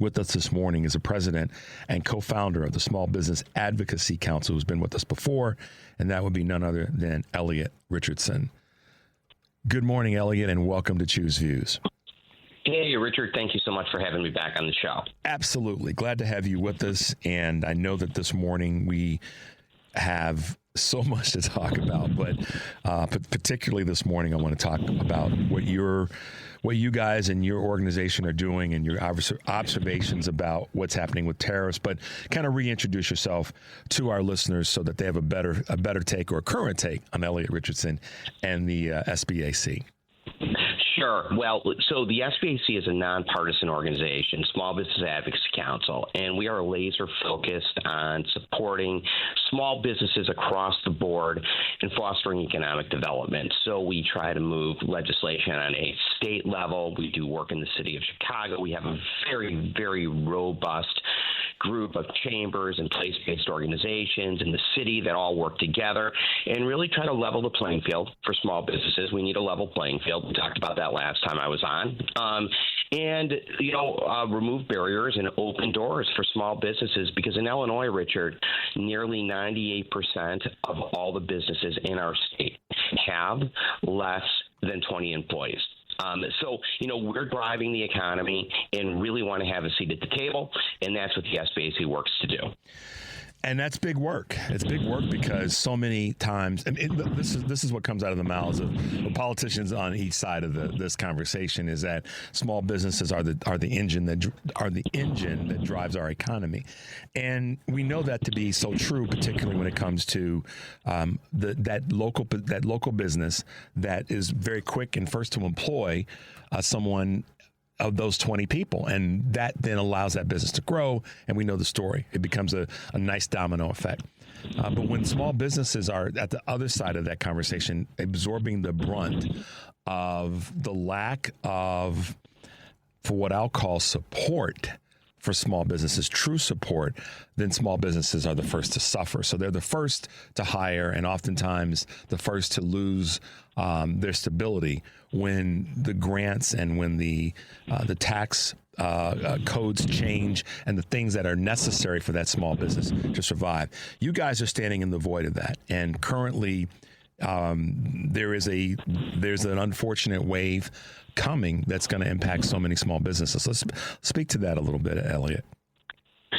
With us this morning is a president and co-founder of the Small Business Advocacy Council, who's been with us before, and that would be none other than Elliot Richardson. Good morning, Elliot, and welcome to Choose Views. Hey, Richard, thank you so much for having me back on the show. Absolutely. Glad to have you with us, and I know that this morning we have so much to talk about, but particularly this morning I want to talk about what you guys and your organization are doing and your observations about what's happening with tariffs, but kind of reintroduce yourself to our listeners so that they have a better take or a current take on Elliot Richardson and the SBAC. Sure. Well, so the SBAC is a nonpartisan organization, Small Business Advocacy Council, and we are laser focused on supporting small businesses across the board and fostering economic development. So we try to move legislation on a state level. We do work in the city of Chicago. We have a very, very robust group of chambers and place-based organizations in the city that all work together and really try to level the playing field for small businesses. We need a level playing field. We talked about that last time I was on. Remove barriers and open doors for small businesses, because in Illinois, Richard, nearly 98% of all the businesses in our state have less than 20 employees. We're driving the economy and really want to have a seat at the table, and that's what the SBAC works to do. And that's big work. It's big work because so many times, and this is what comes out of the mouths of politicians on each side of this conversation, is that small businesses are the engine that drives our economy, and we know that to be so true, particularly when it comes to that local business that is very quick and first to employ someone of those 20 people. And that then allows that business to grow. And we know the story. It becomes a nice domino effect. But when small businesses are at the other side of that conversation, absorbing the brunt of the lack of, for what I'll call support for small businesses, true support, then small businesses are the first to suffer. So they're the first to hire and oftentimes the first to lose their stability when the grants and when the tax codes change and the things that are necessary for that small business to survive. You guys are standing in the void of that. And currently there's an unfortunate wave coming that's going to impact so many small businesses. Let's speak to that a little bit, Elliot.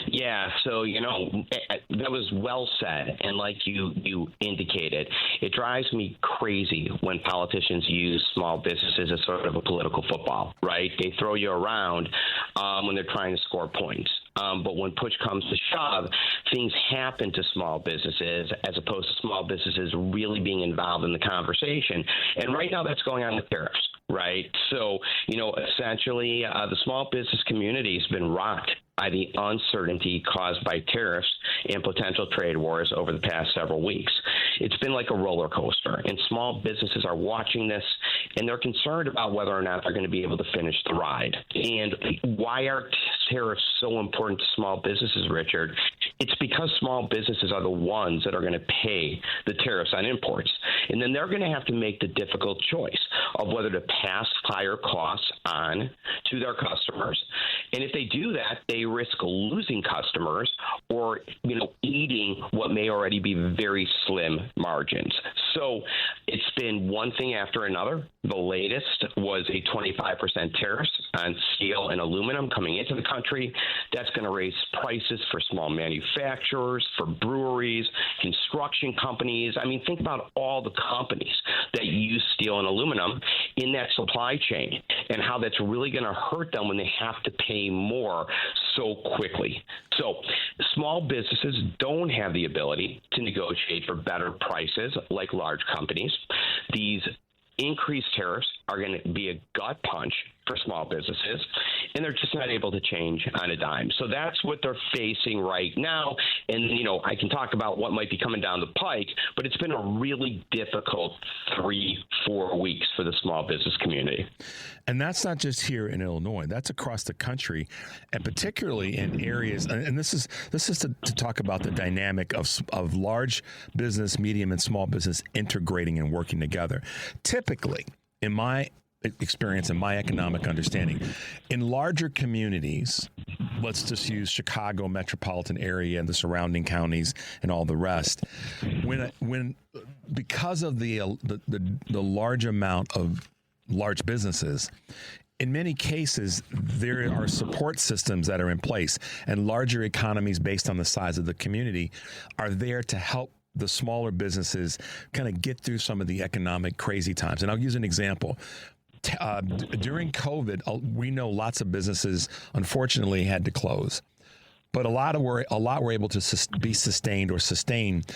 Yeah, so, that was well said. And like you indicated, it drives me crazy when politicians use small businesses as sort of a political football, right? They throw you around when they're trying to score points. But when push comes to shove, things happen to small businesses as opposed to small businesses really being involved in the conversation. And right now that's going on with tariffs, right? So, essentially the small business community has been rocked by the uncertainty caused by tariffs and potential trade wars over the past several weeks. It's been like a roller coaster, and small businesses are watching this, and they're concerned about whether or not they're going to be able to finish the ride. And why are tariffs so important to small businesses, Richard? It's because small businesses are the ones that are going to pay the tariffs on imports. And then they're going to have to make the difficult choice of whether to pass higher costs on to their customers. And if they do that, they risk losing customers or, eating what may already be very slim margins. So it's been one thing after another. The latest was a 25% tariff on steel and aluminum coming into the country. That's going to raise prices for small manufacturers, for breweries, construction companies. I mean, think about all the companies that use steel and aluminum in that supply chain and how that's really going to hurt them when they have to pay more so quickly. So small businesses don't have the ability to negotiate for better prices like large companies. These increased tariffs are going to be a gut punch for small businesses, and they're just not able to change on a dime. So that's what they're facing right now. And, I can talk about what might be coming down the pike, but it's been a really difficult 3-4 weeks for the small business community. And that's not just here in Illinois. That's across the country, and particularly in areas. And this is to talk about the dynamic of large business, medium, and small business integrating and working together. Typically, in my experience and my economic understanding, in larger communities, let's just use Chicago metropolitan area and the surrounding counties and all the rest. When because of the large amount of large businesses, in many cases, there are support systems that are in place, and larger economies based on the size of the community are there to help the smaller businesses kind of get through some of the economic crazy times. And I'll use an example. During COVID, we know lots of businesses, unfortunately, had to close. But a lot were able to be sustained or sustained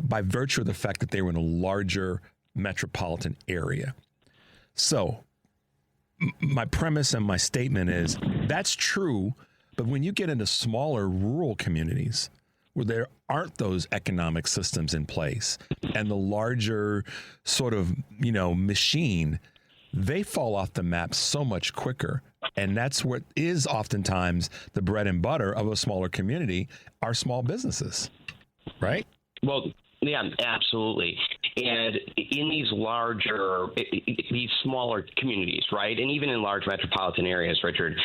by virtue of the fact that they were in a larger metropolitan area. So my premise and my statement is that's true, but when you get into smaller rural communities where there aren't those economic systems in place and the larger sort of, machine, they fall off the map so much quicker. And that's what is oftentimes the bread and butter of a smaller community, are small businesses, right? Well, yeah, absolutely. And in these smaller communities, right, and even in large metropolitan areas, Richard,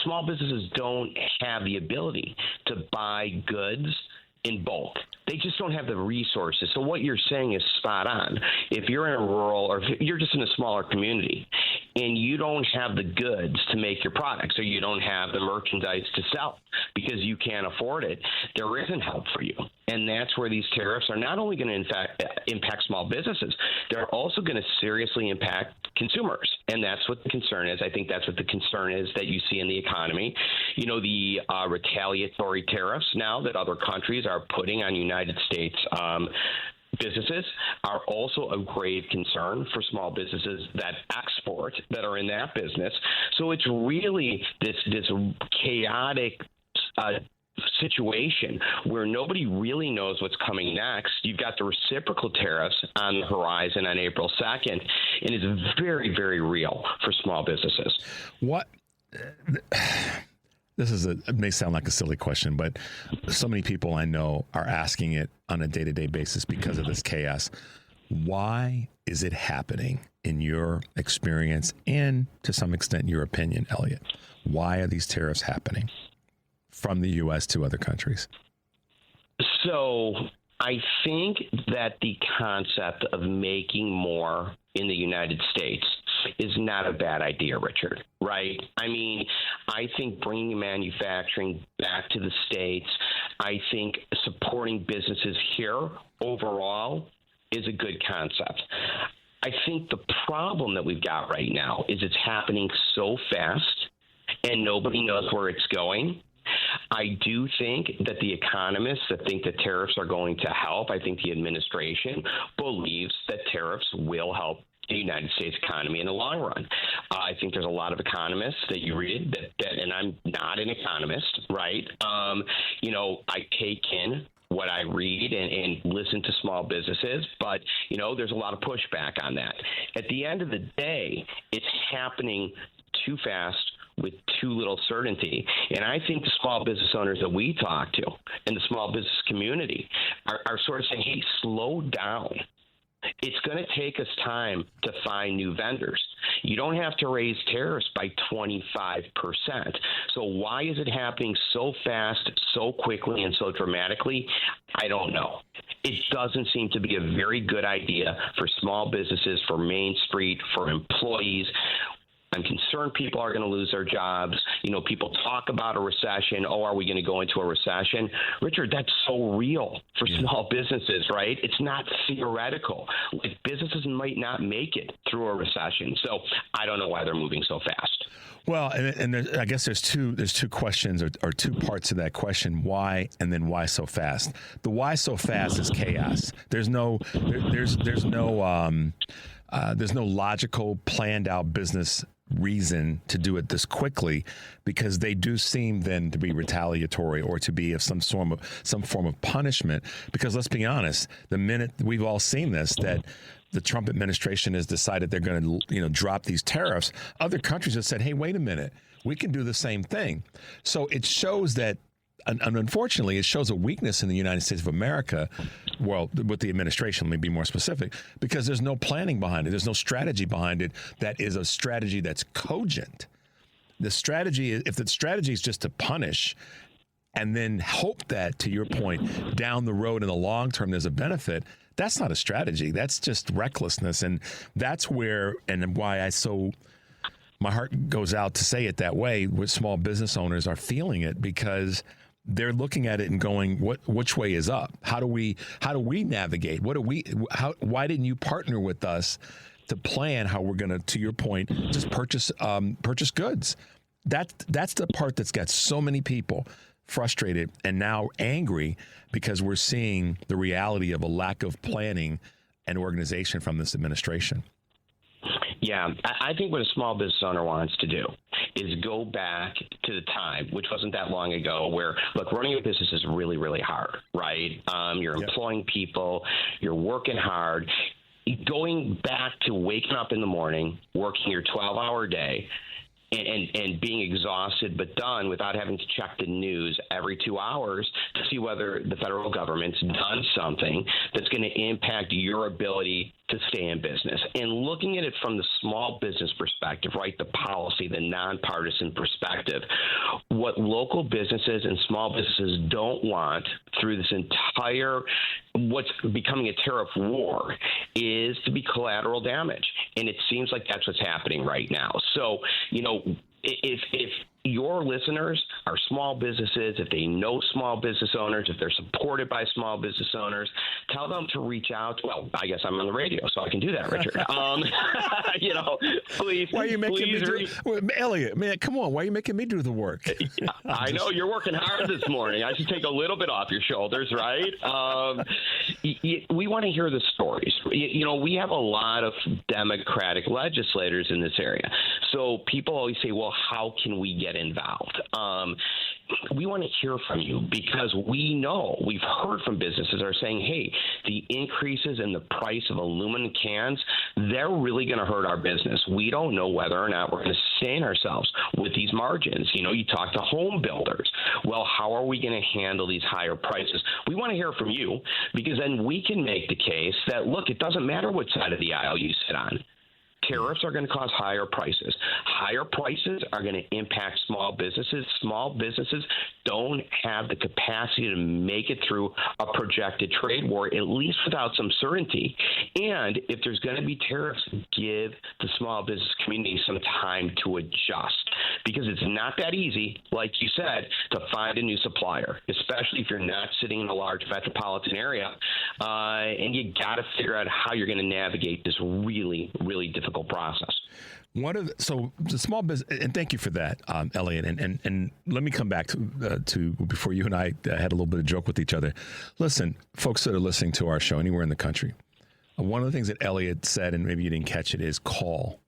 small businesses don't have the ability to buy goods in bulk. They just don't have the resources. So what you're saying is spot on. If you're in a rural, or if you're just in a smaller community and you don't have the goods to make your products, or you don't have the merchandise to sell because you can't afford it, there isn't help for you. And that's where these tariffs are not only going to impact small businesses, they're also going to seriously impact consumers. And that's what the concern is. I think that's what the concern is that you see in the economy. The retaliatory tariffs now that other countries are putting on United States businesses are also a grave concern for small businesses that export, that are in that business. So it's really this chaotic situation where nobody really knows what's coming next. You've got the reciprocal tariffs on the horizon on April 2nd, and it's very, very real for small businesses. It may sound like a silly question, but so many people I know are asking it on a day-to-day basis because of this chaos. Why is it happening in your experience and to some extent your opinion, Elliot? Why are these tariffs happening from the U.S. to other countries? So I think that the concept of making more in the United States is not a bad idea, Richard, right? I mean, I think bringing manufacturing back to the States, I think supporting businesses here overall is a good concept. I think the problem that we've got right now is it's happening so fast and nobody knows where it's going. I do think that the economists that think that tariffs are going to help, I think the administration believes that tariffs will help the United States economy in the long run. I think there's a lot of economists that you read that and I'm not an economist, right? I take in what I read and listen to small businesses, but, there's a lot of pushback on that. At the end of the day, it's happening too fast with too little certainty. And I think the small business owners that we talk to and the small business community are sort of saying, hey, slow down. It's going to take us time to find new vendors. You don't have to raise tariffs by 25%. So why is it happening so fast, so quickly, and so dramatically? I don't know. It doesn't seem to be a very good idea for small businesses, for Main Street, for employees. I'm concerned people are going to lose their jobs. People talk about a recession. Oh, are we going to go into a recession? Richard, that's so real for small businesses, right? It's not theoretical. Like, businesses might not make it through a recession. So I don't know why they're moving so fast. Well, and I guess there's two questions or two parts to that question: why, and then why so fast. The why so fast is chaos. There's no logical, planned out business reason to do it this quickly, because they do seem then to be retaliatory or to be of some form of punishment. Because let's be honest, the minute we've all seen this, that the Trump administration has decided they're going to drop these tariffs, other countries have said, hey, wait a minute, we can do the same thing. So it shows that, and unfortunately, it shows a weakness in the United States of America, well, with the administration, let me be more specific, because there's no planning behind it. There's no strategy behind it that is a strategy that's cogent. The strategy, if the strategy is just to punish and then hope that, to your point, down the road in the long term there's a benefit, that's not a strategy. That's just recklessness. And that's where, and why my heart goes out to say it that way, where small business owners are feeling it, because they're looking at it and going, which way is up? How do we navigate? Why didn't you partner with us to plan how we're going to your point, just purchase goods? That's the part that's got so many people frustrated and now angry, because we're seeing the reality of a lack of planning and organization from this administration. Yeah, I think what a small business owner wants to do is go back to the time, which wasn't that long ago, where, look, running a business is really, really hard, right? You're employing people, you're working hard. Going back to waking up in the morning, working your 12-hour day, and being exhausted but done without having to check the news every 2 hours to see whether the federal government's done something that's going to impact your ability to stay in business. And looking at it from the small business perspective, right, the policy, the nonpartisan perspective, what local businesses and small businesses don't want through this entire what's becoming a tariff war is to be collateral damage. And it seems like that's what's happening right now. So, if your listeners are small businesses, if they know small business owners, if they're supported by small business owners, tell them to reach out. Well, I guess I'm on the radio, so I can do that, Richard. Please. Why are you making me do Elliot, man, come on. Why are you making me do the work? I know you're working hard this morning. I should take a little bit off your shoulders, right? We want to hear the stories. We have a lot of Democratic legislators in this area. So people always say, well, how can we get involved? We want to hear from you, because we've heard from businesses are saying, hey, the increases in the price of aluminum cans, they're really going to hurt our business. We don't know whether or not we're going to sustain ourselves with these margins. You talk to home builders. Well, how are we going to handle these higher prices? We want to hear from you, because then we can make the case that, look, it doesn't matter what side of the aisle you sit on. Tariffs are going to cause higher prices. Higher prices are going to impact small businesses. Small businesses don't have the capacity to make it through a projected trade war, at least without some certainty. And if there's going to be tariffs, give the small business community some time to adjust, because it's not that easy, like you said, to find a new supplier, especially if you're not sitting in a large metropolitan area. And you got to figure out how you're going to navigate this really, really difficult process. So the small business, and thank you for that, Elliot. And let me come back to before you and I had a little bit of joke with each other. Listen, folks that are listening to our show anywhere in the country, one of the things that Elliot said, and maybe you didn't catch it, is call,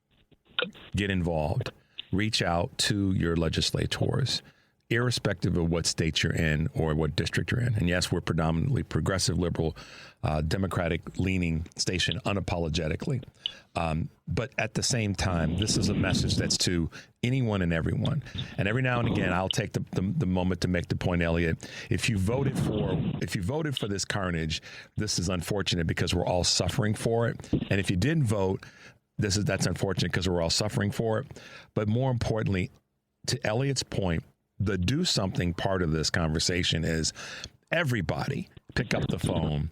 get involved, reach out to your legislators, irrespective of what state you're in or what district you're in. And yes, we're predominantly progressive, liberal, Democratic-leaning station, unapologetically. But at the same time, this is a message that's to anyone and everyone. And every now and again, I'll take the moment to make the point, Elliot. If you voted for this carnage, this is unfortunate, because we're all suffering for it. And if you didn't vote, that's unfortunate, because we're all suffering for it. But more importantly, to Elliot's point, the do something part of this conversation is everybody pick up the phone,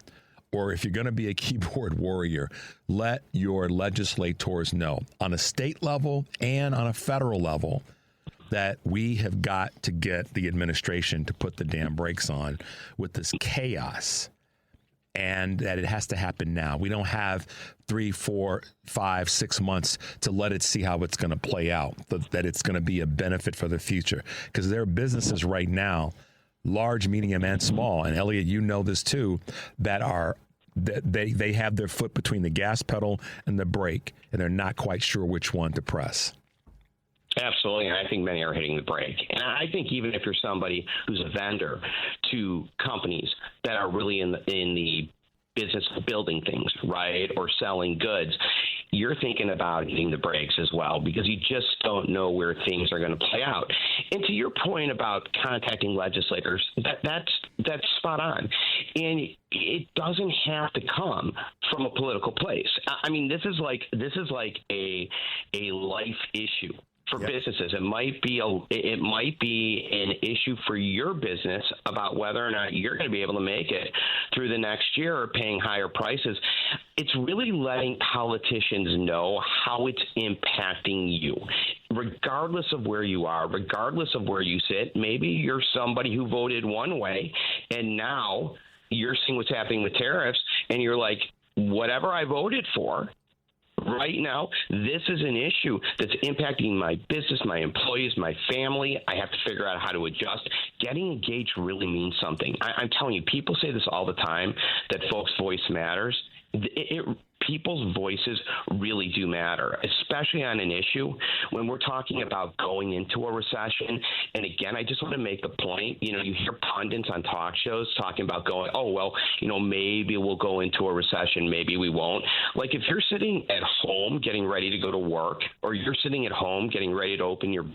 or if you're going to be a keyboard warrior, let your legislators know on a state level and on a federal level that we have got to get the administration to put the damn brakes on with this chaos, and that it has to happen now. We don't have 3, 4, 5, 6 months to let it see how it's going to play out, that it's going to be a benefit for the future. Because there are businesses right now, large, medium, and small, and Elliot, you know this too, that they have their foot between the gas pedal and the brake, and they're not quite sure which one to press. Absolutely, and I think many are hitting the brake. And I think even if you're somebody who's a vendor to companies that are really in the business of building things, right, or selling goods, you're thinking about hitting the brakes as well, because you just don't know where things are going to play out. And to your point about contacting legislators, that's spot on. And it doesn't have to come from a political place. I mean, this is like a life issue for businesses. It might be an issue for your business about whether or not you're going to be able to make it through the next year or paying higher prices. It's really letting politicians know how it's impacting you. Regardless of where you are, regardless of where you sit, maybe you're somebody who voted one way and now you're seeing what's happening with tariffs and you're like, whatever I voted for, right now, this is an issue that's impacting my business, my employees, my family. I have to figure out how to adjust. Getting engaged really means something. I'm telling you, people say this all the time, that folks' voice matters. People's voices really do matter, especially on an issue when we're talking about going into a recession. And again, I just want to make the point, you hear pundits on talk shows talking about going, oh, well, maybe we'll go into a recession, maybe we won't. Like if you're sitting at home getting ready to go to work, or you're sitting at home getting ready to open your,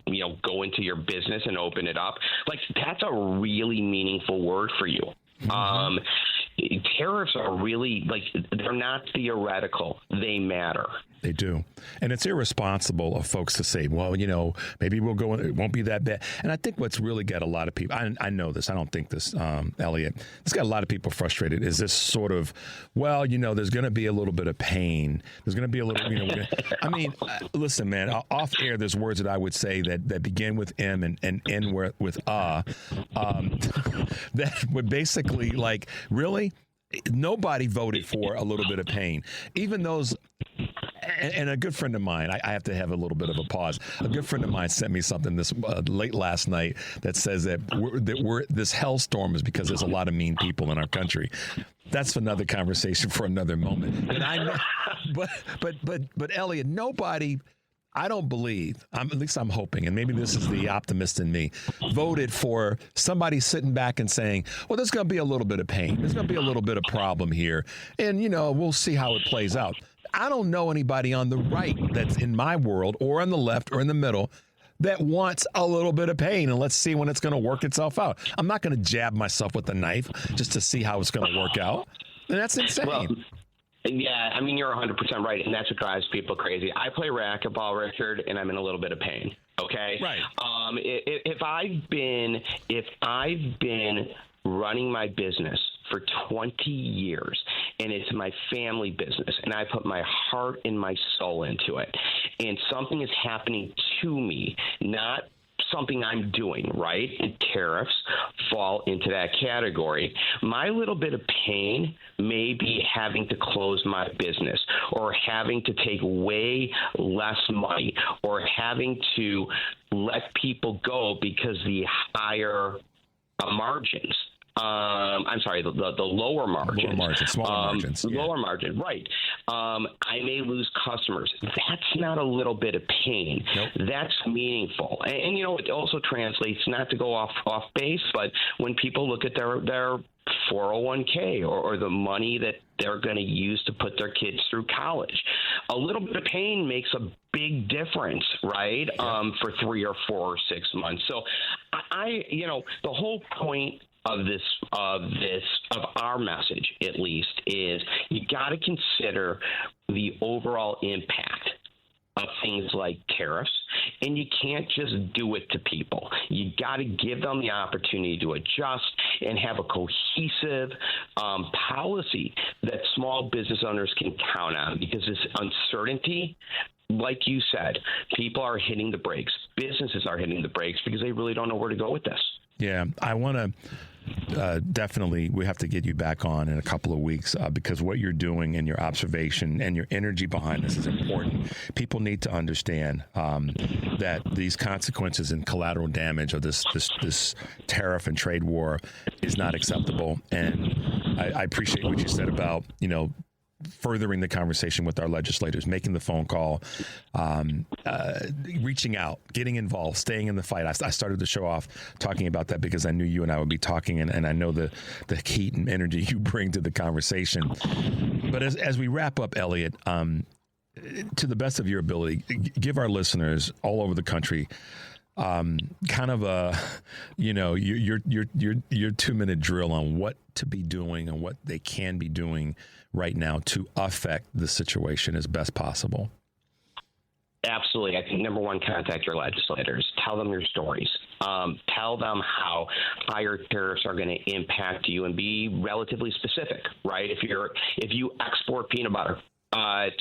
go into your business and open it up, like that's a really meaningful word for you. Mm-hmm. Tariffs are really, they're not theoretical. They matter. They do. And it's irresponsible of folks to say, well, maybe we'll go, it won't be that bad. And I think what's really got a lot of people, I know this, I don't think this, Elliot, it's got a lot of people frustrated, is this sort of, well, there's going to be a little bit of pain. There's going to be a little, listen, man, off air, there's words that I would say that begin with M and end with that would basically really, nobody voted for a little bit of pain. Even those, and a good friend of mine, I have to have a little bit of a pause. A good friend of mine sent me something this late last night that says that this hellstorm is because there's a lot of mean people in our country. That's another conversation for another moment. And I know, but Elliot, nobody, I don't believe, at least I'm hoping, and maybe this is the optimist in me, voted for somebody sitting back and saying, well, there's going to be a little bit of pain. There's going to be a little bit of problem here. And, we'll see how it plays out. I don't know anybody on the right that's in my world or on the left or in the middle that wants a little bit of pain, and let's see when it's going to work itself out. I'm not going to jab myself with a knife just to see how it's going to work out. And that's insane. Well, yeah, you're 100% right, and that's what drives people crazy. I play racquetball, Richard, and I'm in a little bit of pain. Okay, right. If I've been running my business for 20 years, and it's my family business, and I put my heart and my soul into it, and something is happening to me, not something I'm doing, right? And tariffs fall into that category. My little bit of pain may be having to close my business, or having to take way less money, or having to let people go because the higher margins. I'm sorry, the lower margins. Lower margins, smaller margins. Yeah. Lower margin, right. I may lose customers. That's not a little bit of pain. Nope. That's meaningful. And it also translates, not to go off base, but when people look at their 401k or the money that they're going to use to put their kids through college, a little bit of pain makes a big difference, right? Yeah. For 3 or 4 or 6 months. So the whole point of our message, at least, is you got to consider the overall impact of things like tariffs, and you can't just do it to people. You got to give them the opportunity to adjust and have a cohesive policy that small business owners can count on, because this uncertainty, like you said, people are hitting the brakes. Businesses are hitting the brakes because they really don't know where to go with this. Yeah, I want to definitely, we have to get you back on in a couple of weeks because what you're doing and your observation and your energy behind this is important. People need to understand that these consequences and collateral damage of this tariff and trade war is not acceptable. And I appreciate what you said about, furthering the conversation with our legislators, making the phone call, reaching out, getting involved, staying in the fight. I started the show off talking about that because I knew you and I would be talking, and I know the heat and energy you bring to the conversation. But as we wrap up, Elliot, to the best of your ability, give our listeners all over the country kind of a, your 2-minute drill on what to be doing and what they can be doing right now to affect the situation as best possible. Absolutely. I think number one, contact your legislators. Tell them your stories. Tell them how higher tariffs are going to impact you, and be relatively specific, right? If you export peanut butter,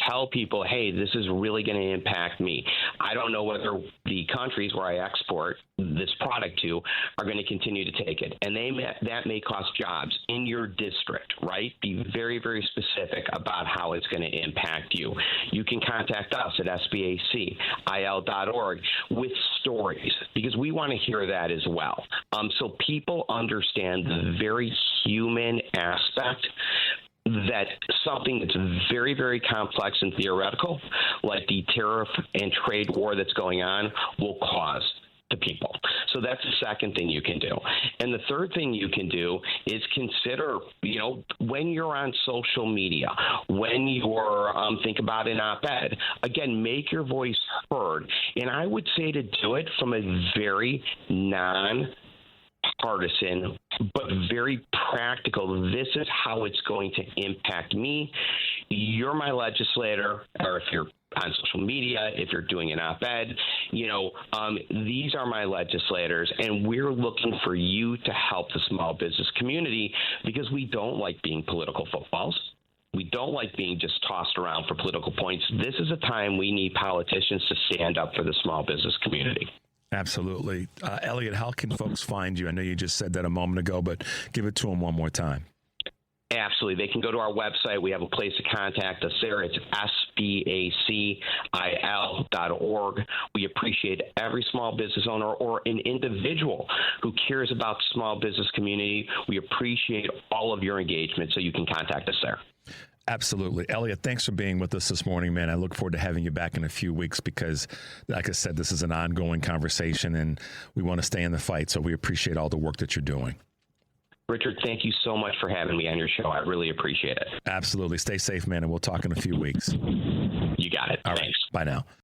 tell people, hey, this is really going to impact me. I don't know whether the countries where I export this product to are going to continue to take it. And that may cost jobs in your district, right? Be very, very specific about how it's going to impact you. You can contact us at sbacil.org with stories, because we want to hear that as well. So people understand the very human aspect that something that's very, very complex and theoretical, like the tariff and trade war that's going on, will cause to people. So that's the second thing you can do. And the third thing you can do is consider, when you're on social media, when you're think about an op-ed, again, make your voice heard. And I would say to do it from a very non-partisan, but very practical. This is how it's going to impact me. You're my legislator, or if you're on social media, if you're doing an op-ed, these are my legislators, and we're looking for you to help the small business community, because we don't like being political footballs. We don't like being just tossed around for political points. This is a time we need politicians to stand up for the small business community. Absolutely. Elliot, how can folks find you? I know you just said that a moment ago, but give it to them one more time. Absolutely. They can go to our website. We have a place to contact us there. It's sbacil.org. We appreciate every small business owner or an individual who cares about the small business community. We appreciate all of your engagement, so you can contact us there. Absolutely. Elliot, thanks for being with us this morning, man. I look forward to having you back in a few weeks, because, like I said, this is an ongoing conversation, and we want to stay in the fight. So we appreciate all the work that you're doing. Richard, thank you so much for having me on your show. I really appreciate it. Absolutely. Stay safe, man, and we'll talk in a few weeks. You got it. All Thanks. Right. Bye now.